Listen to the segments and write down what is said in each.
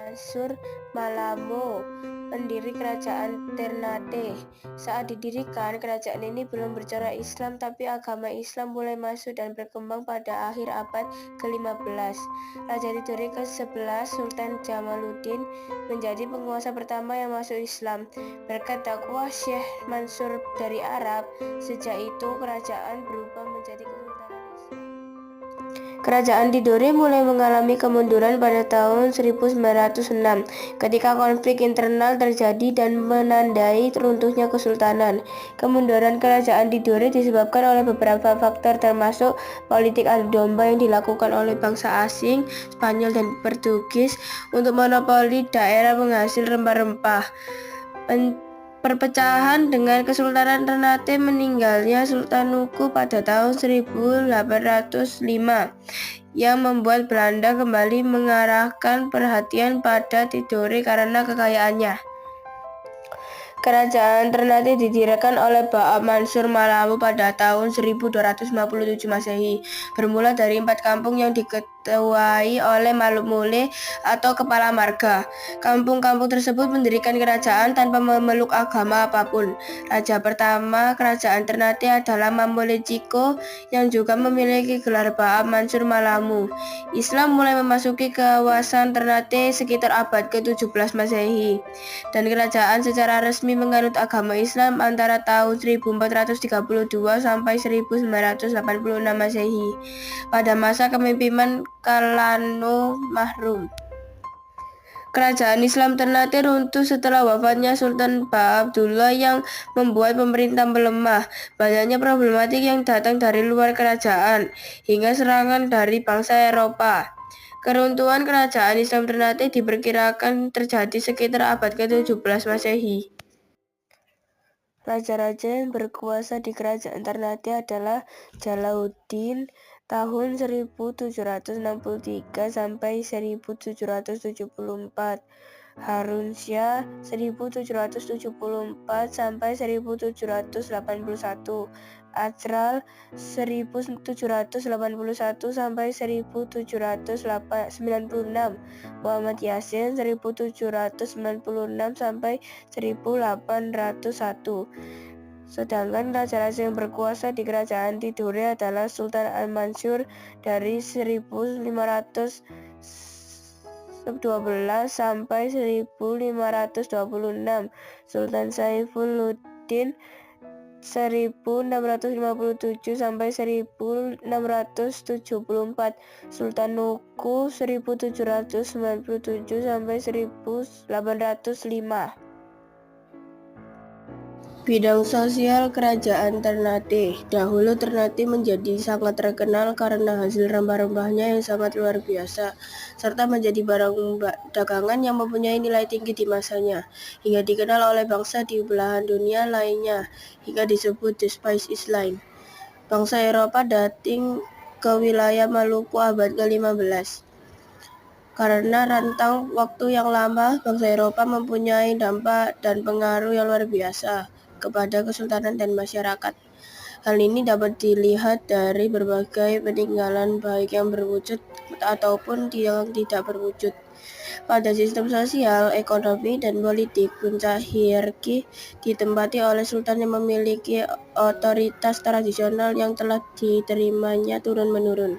Mansur Malamo, pendiri kerajaan Ternate. Saat didirikan, kerajaan ini belum bercorak Islam, tapi agama Islam mulai masuk dan berkembang pada akhir abad ke-15. Raja Tidore ke-11, Sultan Jamaluddin, menjadi penguasa pertama yang masuk Islam. Berkat dakwah Syekh Mansur dari Arab, sejak itu kerajaan berubah menjadi kesultanan Islam. Kerajaan Tidore mulai mengalami kemunduran pada tahun 1906 ketika konflik internal terjadi dan menandai runtuhnya kesultanan. Kemunduran kerajaan Tidore disebabkan oleh beberapa faktor termasuk politik adu domba yang dilakukan oleh bangsa asing, Spanyol dan Portugis untuk monopoli daerah penghasil rempah-rempah. Perpecahan dengan Kesultanan Ternate, meninggalnya Sultan Nuku pada tahun 1805 yang membuat Belanda kembali mengarahkan perhatian pada Tidore karena kekayaannya. Kerajaan Ternate didirikan oleh Baab Mansur Malamo pada tahun 1257 Masehi, bermula dari 4 kampung yang diketuai oleh Maluk Mule atau kepala marga. Kampung-kampung tersebut mendirikan kerajaan tanpa memeluk agama apapun. Raja pertama kerajaan Ternate adalah Mamole Chiko yang juga memiliki gelar Baab Mansur Malamo. Islam mulai memasuki kawasan Ternate sekitar abad ke-17 Masehi, dan kerajaan secara resmi menganut agama Islam antara tahun 1432 sampai 1986 Masehi pada masa kepemimpinan Kalano Mahrum. Kerajaan Islam Ternate runtuh setelah wafatnya Sultan Ba-Abdullah yang membuat pemerintah melemah. Banyaknya problematik yang datang dari luar kerajaan, hingga serangan dari bangsa Eropa. Keruntuhan kerajaan Islam Ternate diperkirakan terjadi sekitar abad ke-17 Masehi. Raja-raja yang berkuasa di kerajaan Ternate adalah Jalauddin tahun 1763 sampai 1774, Harun Shah 1774 sampai 1781, Ajral 1781 sampai 1796, Muhammad Yasin 1796 sampai 1801. Sedangkan raja-raja yang berkuasa di kerajaan Tidore adalah Sultan Al-Mansur dari 1512 sampai 1526, Sultan Saifuddin 1657 sampai 1674, Sultan Nuku 1797 sampai 1805. Bidang sosial kerajaan Ternate. Dahulu Ternate menjadi sangat terkenal karena hasil rempah-rempahnya yang sangat luar biasa, serta menjadi barang dagangan yang mempunyai nilai tinggi di masanya, hingga dikenal oleh bangsa di belahan dunia lainnya, hingga disebut The Spice Island. Bangsa Eropa datang ke wilayah Maluku abad ke-15. Karena rentang waktu yang lama, bangsa Eropa mempunyai dampak dan pengaruh yang luar biasa kepada kesultanan dan masyarakat. Hal ini dapat dilihat dari berbagai peninggalan baik yang berwujud ataupun yang tidak berwujud. Pada sistem sosial, ekonomi, dan politik, puncak hierarki ditempati oleh sultan yang memiliki otoritas tradisional yang telah diterimanya turun-menurun.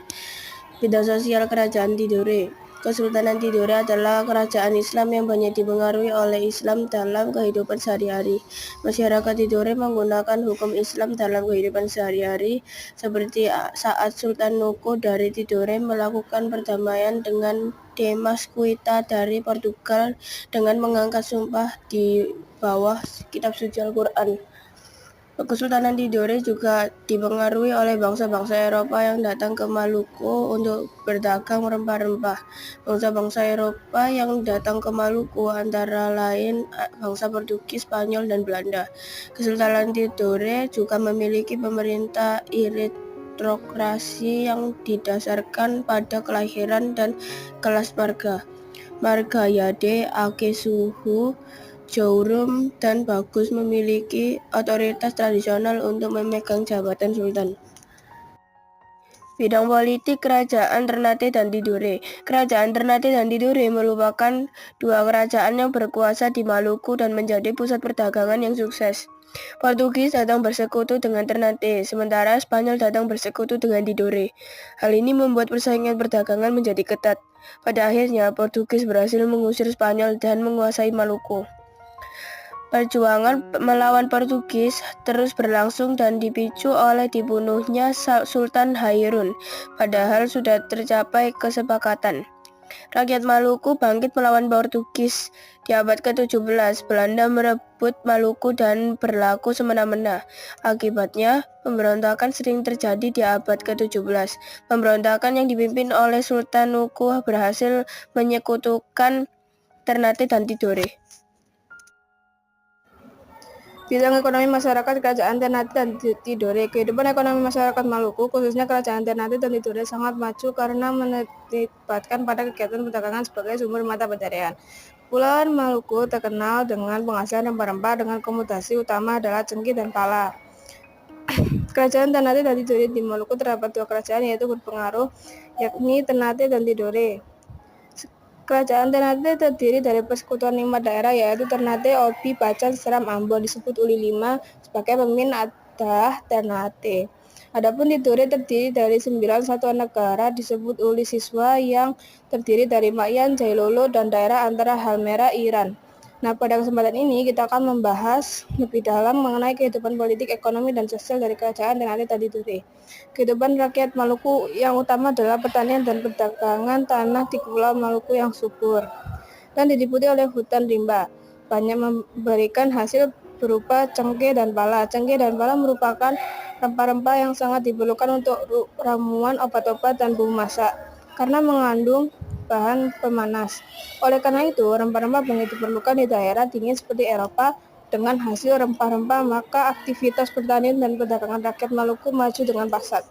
Bidang sosial kerajaan Tidore. Kesultanan Tidore adalah kerajaan Islam yang banyak dipengaruhi oleh Islam dalam kehidupan sehari-hari. Masyarakat Tidore menggunakan hukum Islam dalam kehidupan sehari-hari, seperti saat Sultan Nuku dari Tidore melakukan perdamaian dengan Demasquita dari Portugal dengan mengangkat sumpah di bawah kitab suci Al-Quran. Kesultanan Tidore juga dipengaruhi oleh bangsa-bangsa Eropa yang datang ke Maluku untuk berdagang rempah-rempah. Bangsa-bangsa Eropa yang datang ke Maluku antara lain bangsa Portugis, Spanyol, dan Belanda. Kesultanan Tidore juga memiliki pemerintah aristokrasi yang didasarkan pada kelahiran dan kelas marga. Marga Yade, Ake Suhu, Jourum, dan Bagus memiliki otoritas tradisional untuk memegang jabatan sultan. Bidang politik Kerajaan Ternate dan Tidore. Kerajaan Ternate dan Tidore merupakan dua kerajaan yang berkuasa di Maluku dan menjadi pusat perdagangan yang sukses. Portugis datang bersekutu dengan Ternate, sementara Spanyol datang bersekutu dengan Tidore. Hal ini membuat persaingan perdagangan menjadi ketat. Pada akhirnya, Portugis berhasil mengusir Spanyol dan menguasai Maluku. Perjuangan melawan Portugis terus berlangsung dan dipicu oleh dibunuhnya Sultan Hairun, padahal sudah tercapai kesepakatan. Rakyat Maluku bangkit melawan Portugis. Di abad ke-17, Belanda merebut Maluku dan berlaku semena-mena. Akibatnya, pemberontakan sering terjadi di abad ke-17. Pemberontakan yang dipimpin oleh Sultan Nuku berhasil menyekutukan Ternate dan Tidore. Bidang ekonomi masyarakat Kerajaan Ternate dan Tidore. Kehidupan ekonomi masyarakat Maluku, khususnya Kerajaan Ternate dan Tidore, sangat maju karena menibatkan pada kegiatan perdagangan sebagai sumber mata pencaharian. Pulau Maluku terkenal dengan penghasilan rempah-rempah dengan komoditi utama adalah cengkeh dan pala. Kerajaan Ternate dan Tidore di Maluku terdapat dua kerajaan yaitu berpengaruh, yakni Ternate dan Tidore. Kerajaan Ternate terdiri dari persekutuan 5 daerah yaitu Ternate, Obi, Bacan, Seram, Ambon. Disebut Uli 5 sebagai pemimpin adalah Ternate. Adapun Tidore terdiri dari 9 satuan negara disebut Uli Siswa yang terdiri dari Makyan, Jailolo, dan daerah antara Halmera, Iran. Nah, pada kesempatan ini kita akan membahas lebih dalam mengenai kehidupan politik, ekonomi, dan sosial dari Kerajaan Ternate dan Tidore. Kehidupan rakyat Maluku yang utama adalah pertanian dan perdagangan tanah di Pulau Maluku yang subur dan diliputi oleh hutan rimba. Banyak memberikan hasil berupa cengkeh dan pala. Cengkeh dan pala merupakan rempah-rempah yang sangat diperlukan untuk ramuan, obat-obat, dan bumbu masak karena mengandung bahan pemanas. Oleh karena itu, rempah-rempah banyak diperlukan di daerah dingin seperti Eropa. Dengan hasil rempah-rempah, maka aktivitas pertanian dan perdagangan rakyat Maluku maju dengan pesat.